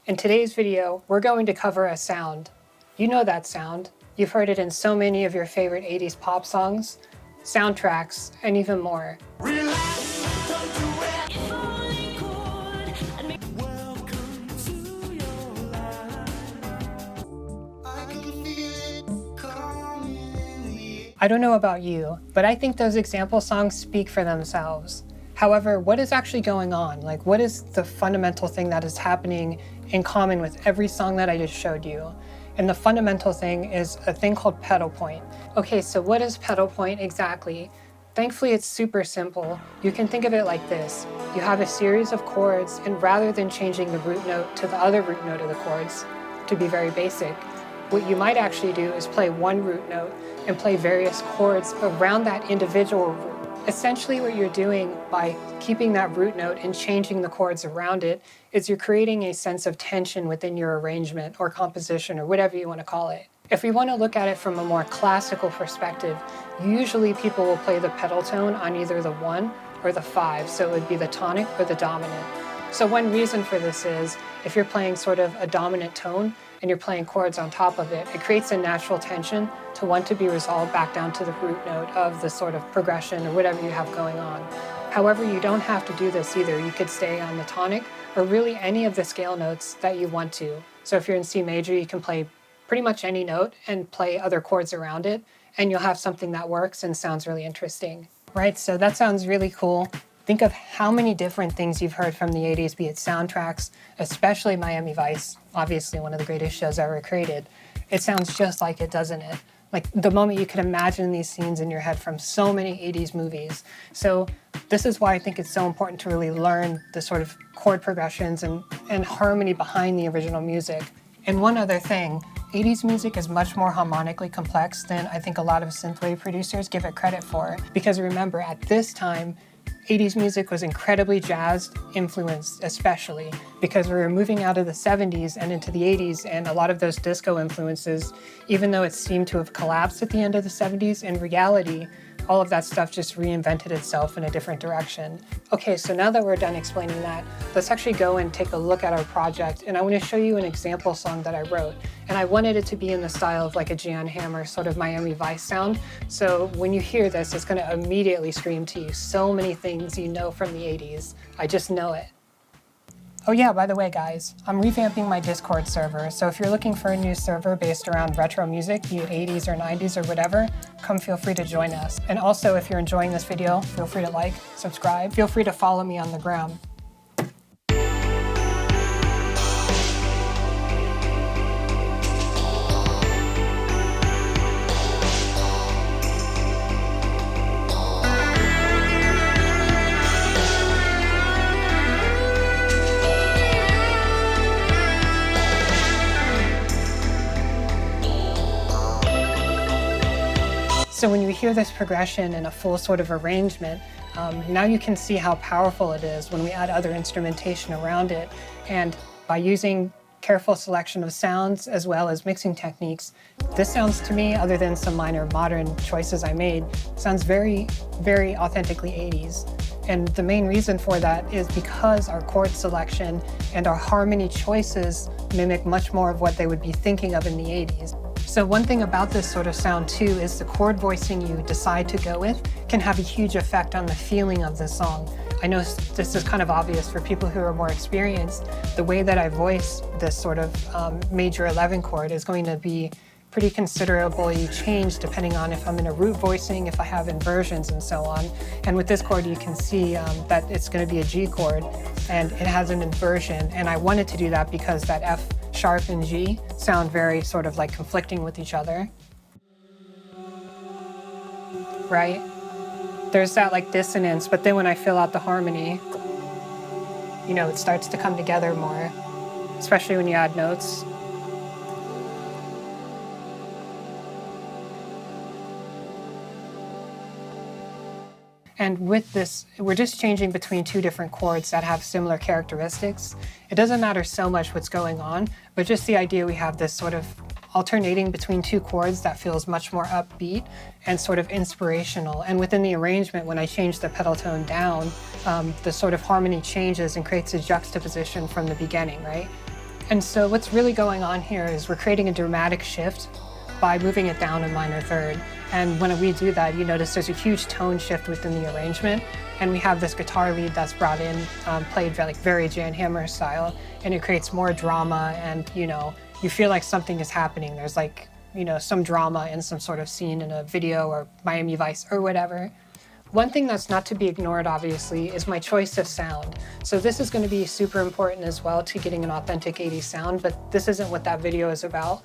In today's video, we're going to cover a sound. You know that sound. You've heard it in so many of your favorite 80s pop songs, soundtracks, and even more. I don't know about you, but I think those example songs speak for themselves. However, what is actually going on? Like, what is the fundamental thing that is happening in common with every song that I just showed you? And the fundamental thing is a thing called pedal point. Okay, so what is pedal point exactly? Thankfully, it's super simple. You can think of it like this. You have a series of chords, and rather than changing the root note to the other root note of the chords, to be very basic, what you might actually do is play one root note and play various chords around that individual root. Essentially what you're doing by keeping that root note and changing the chords around it is you're creating a sense of tension within your arrangement or composition or whatever you want to call it. If we want to look at it from a more classical perspective, usually people will play the pedal tone on either the 1 or the 5, so it would be the tonic or the dominant. So one reason for this is if you're playing sort of a dominant tone and you're playing chords on top of it, it creates a natural tension to want to be resolved back down to the root note of the sort of progression or whatever you have going on. However, you don't have to do this either. You could stay on the tonic or really any of the scale notes that you want to. So if you're in C major, you can play pretty much any note and play other chords around it, and you'll have something that works and sounds really interesting. Right, so that sounds really cool. Think of how many different things you've heard from the 80s, be it soundtracks, especially Miami Vice, obviously one of the greatest shows ever created. It sounds just like it, doesn't it? Like the moment you can imagine these scenes in your head from so many 80s movies. So this is why I think it's so important to really learn the sort of chord progressions and harmony behind the original music. And one other thing, 80s music is much more harmonically complex than I think a lot of synthwave producers give it credit for. Because remember, at this time, 80s music was incredibly jazz influenced, especially because we were moving out of the 70s and into the 80s, and a lot of those disco influences, even though it seemed to have collapsed at the end of the 70s, in reality, all of that stuff just reinvented itself in a different direction. Okay, so now that we're done explaining that, let's actually go and take a look at our project, and I want to show you an example song that I wrote. And I wanted it to be in the style of like a Jan Hammer sort of Miami Vice sound. So when you hear this, it's going to immediately scream to you so many things you know from the 80s. I just know it. Oh yeah, by the way guys, I'm revamping my Discord server, so if you're looking for a new server based around retro music, be it 80s or 90s or whatever, come feel free to join us. And also, if you're enjoying this video, feel free to like, subscribe, feel free to follow me on the gram. So when you hear this progression in a full sort of arrangement, now you can see how powerful it is when we add other instrumentation around it. And by using careful selection of sounds as well as mixing techniques, this sounds to me, other than some minor modern choices I made, sounds very, very authentically 80s. And the main reason for that is because our chord selection and our harmony choices mimic much more of what they would be thinking of in the 80s. So one thing about this sort of sound too is the chord voicing you decide to go with can have a huge effect on the feeling of the song. I know this is kind of obvious for people who are more experienced. The way that I voice this sort of major 11 chord is going to be pretty considerably changed depending on if I'm in a root voicing, if I have inversions and so on. And with this chord you can see that it's going to be a G chord and it has an inversion, and I wanted to do that because that F sharp and G sound very sort of like conflicting with each other. Right? There's that like dissonance, but then when I fill out the harmony, you know, it starts to come together more, especially when you add notes. And with this, we're just changing between two different chords that have similar characteristics. It doesn't matter so much what's going on, but just the idea we have this sort of alternating between two chords that feels much more upbeat and sort of inspirational. And within the arrangement, when I change the pedal tone down, the sort of harmony changes and creates a juxtaposition from the beginning, right? And so what's really going on here is we're creating a dramatic shift by moving it down a minor third. And when we do that, you notice there's a huge tone shift within the arrangement. And we have this guitar lead that's brought in, played like very Jan Hammer style, and it creates more drama, and you feel like something is happening. There's like, some drama in some sort of scene in a video or Miami Vice or whatever. One thing that's not to be ignored, obviously, is my choice of sound. So this is going to be super important as well to getting an authentic 80s sound, but this isn't what that video is about.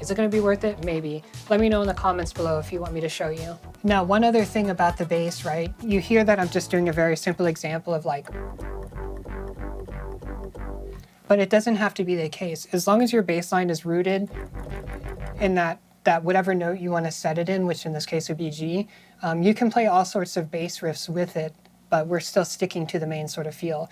Is it going to be worth it? Maybe. Let me know in the comments below if you want me to show you. Now, one other thing about the bass, right? You hear that I'm just doing a very simple example of like, but it doesn't have to be the case. As long as your bass line is rooted in that whatever note you want to set it in, which in this case would be G, you can play all sorts of bass riffs with it, but we're still sticking to the main sort of feel.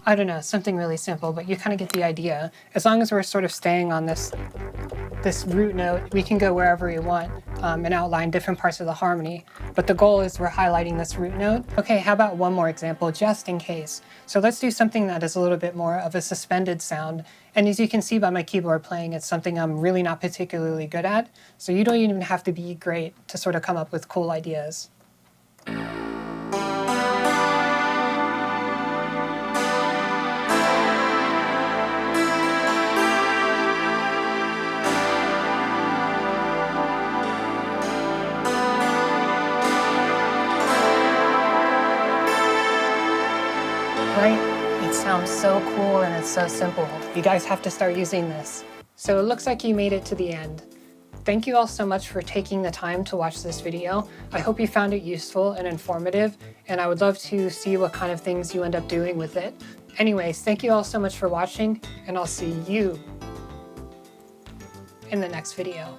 I don't know, something really simple, but you kind of get the idea. As long as we're sort of staying on this root note, we can go wherever we want and outline different parts of the harmony. But the goal is we're highlighting this root note. Okay, how about one more example, just in case. So let's do something that is a little bit more of a suspended sound. And as you can see by my keyboard playing, it's something I'm really not particularly good at. So you don't even have to be great to sort of come up with cool ideas. Right? It sounds so cool and it's so simple. You guys have to start using this. So it looks like you made it to the end. Thank you all so much for taking the time to watch this video. I hope you found it useful and informative, and I would love to see what kind of things you end up doing with it. Anyways, thank you all so much for watching, and I'll see you in the next video.